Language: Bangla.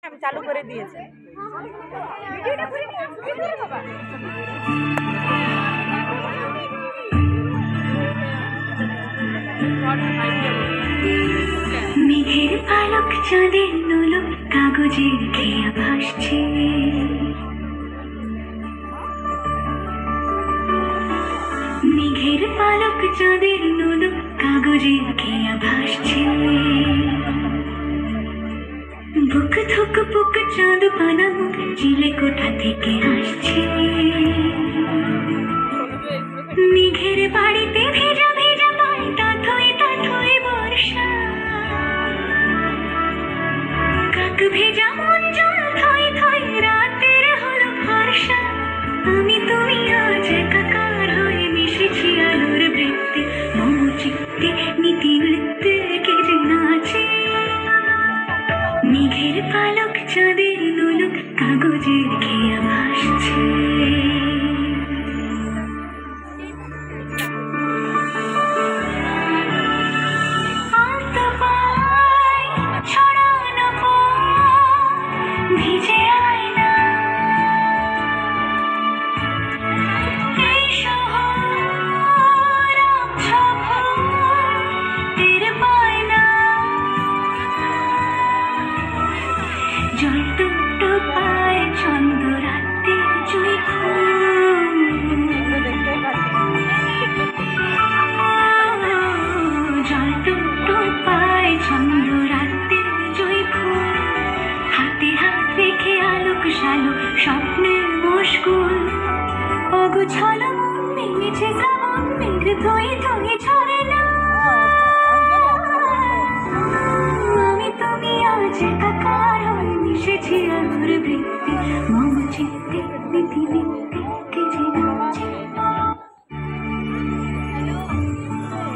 আমি চালু করে দিয়েছি। মেঘের পালক চাঁদের নুলুক কাগজের খেয়া ভাসছে, মেঘের পালক চাঁদের নুলুক কাগজের খেয়া ভাসছে, বুক ধুক বুক চাঁদ পানা মুখ চিলে কোঠা থেকে আসছে, মেঘের বাড়িতে ভেজা ভেজা পায় তাথই তাথই বর্ষা, কাক ভেজা মন জল থই থই রাতের হলো ভরসা, আমি তুমি আজ একাকার হয়ে মিশেছি আলোর বৃত্তে, মম চিত্তে নীতি নৃত্যে কে যে নাচে, মেঘের পালক চাঁদের নুলুক কাগজের খেয়া ভাসছে। জল টুকটো পায় ছন্দ রাতের জুই ফুল, জল টুকটো পায় ছন্দ রাতের জুই ফুল, হাতে হাত রেখে আলোক শালুক স্বপ্নের মুশকুল, অগুছল মন মিলেছে শ্রাবণ মেঘ ধুয়ে ধুয়ে ঝরে না, আমি তুমি আজ একাকার হয়ে মিশেছি আলোর বৃত্তে, মম চিত্তে নীতি নিত্যে